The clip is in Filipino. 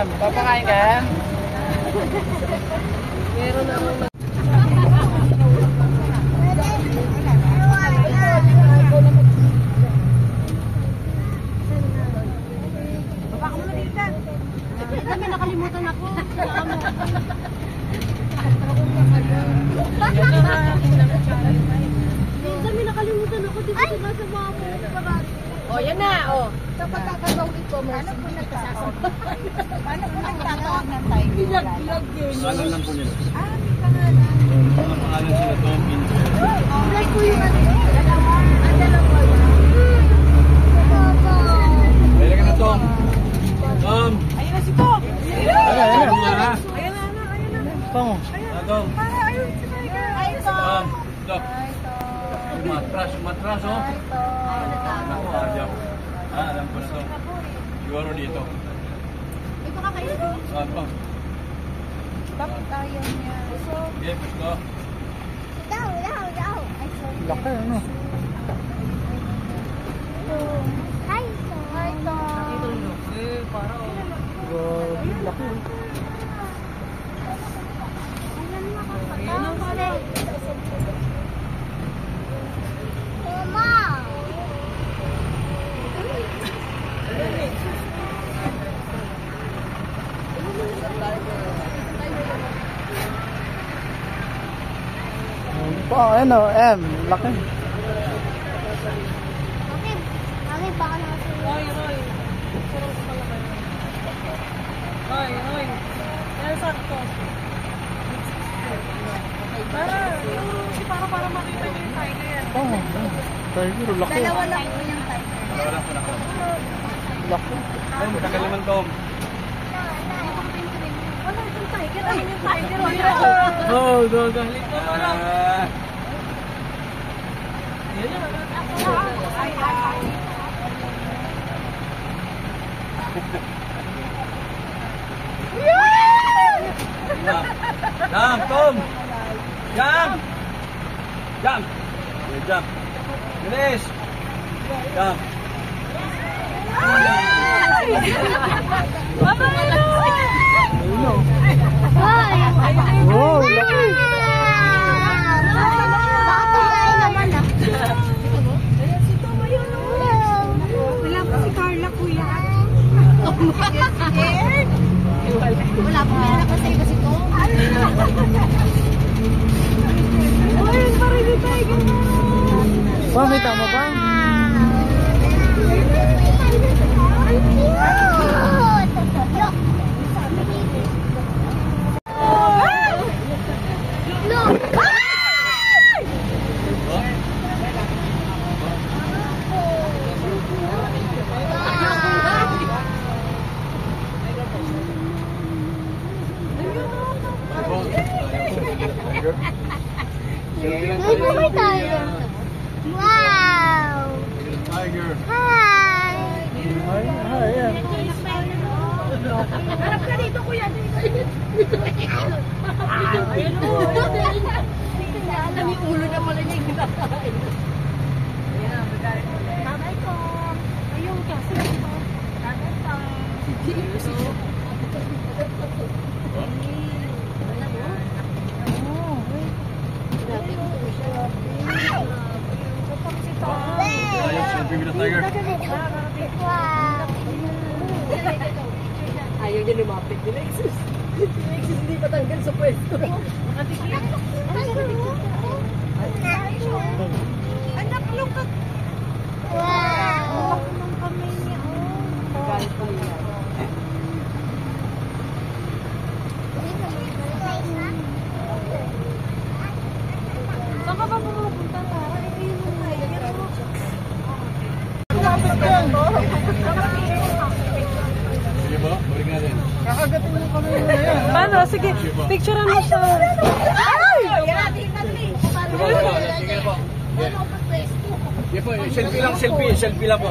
Em, papakain ka, Em? Meron na naman. Baba ka muna dito. Kami nakalimutan ako. Kami nakalimutan ako. Dito sa mga mo. O, yan na. O. Sa pagkakataong e-commerce. Paano po nagkasasama? Paano po nagtatawag ng tayo? Bilag-bilag yun. Pangalan lang po nila. Ah, may pangalan. Ang pangalan sila Tom Inter. Like po yung ano. Dalawa. Ang dalawa. Pwede ka na Tom. Tom. Ayun na si Tom. Ayun na. Ayun na. Ayun na. Tom. Tom. Ayun si Tiger. Ay, Tom. Tom. Tom. Ay, Tom. Matras oh. Ay, Tom. Ako, ayaw. Alam ko na to. Siguro dito. Ito ka kayo. Saan pa? Bakit ayaw niya? Yes, go. Daw. Ay, sorry. Laki, ano? Hi, Tom. Hi, Tom. Grabe, laki. Pa, ano, M, laki. Okay, baka na kasi. Roy. Sarap sa palakay. Roy. Yan sakto. Para makita niyo yung tiger. Oh, tiger, laki. Dalawa lang po yung tiger. Wala po na. Laki. Ay, matagal naman Tom. Wala yung tiger. Ayun yung tiger. Oh, dali. Jump, Tom! Jump! Jump! Okay, jump. Bilis! Jump. Oh, laki. Wala po si Carla, kuya. Wala po, meron ako sa'yo kasi ito. Ay, parili tayo. Pa, may tama ba? Ay, cute! Look! May tiger. Wow! Tiger. Hi! Ay, yan. Harap ka dito, kuya. Ayun o. Alam yung ulo na pala niya yung ginakain. Ayan, magalit mo na. Tatay ko. Ayun, kasi ito. Tatay ko. Ayaw, selfie with the tiger. Ayaw niya lumapit. Alexis hindi patanggal sa pwesto. Anak, look at... Wow! Ang kamay niya, oh. Galit pa niya. Saan ka ba pumupunta, Tara? Sige ba? Balik natin. Kakagatin mo kami na yan. Paano? Sige, picturean mo siya. Ay! Sige po. Sige po, selfie lang po.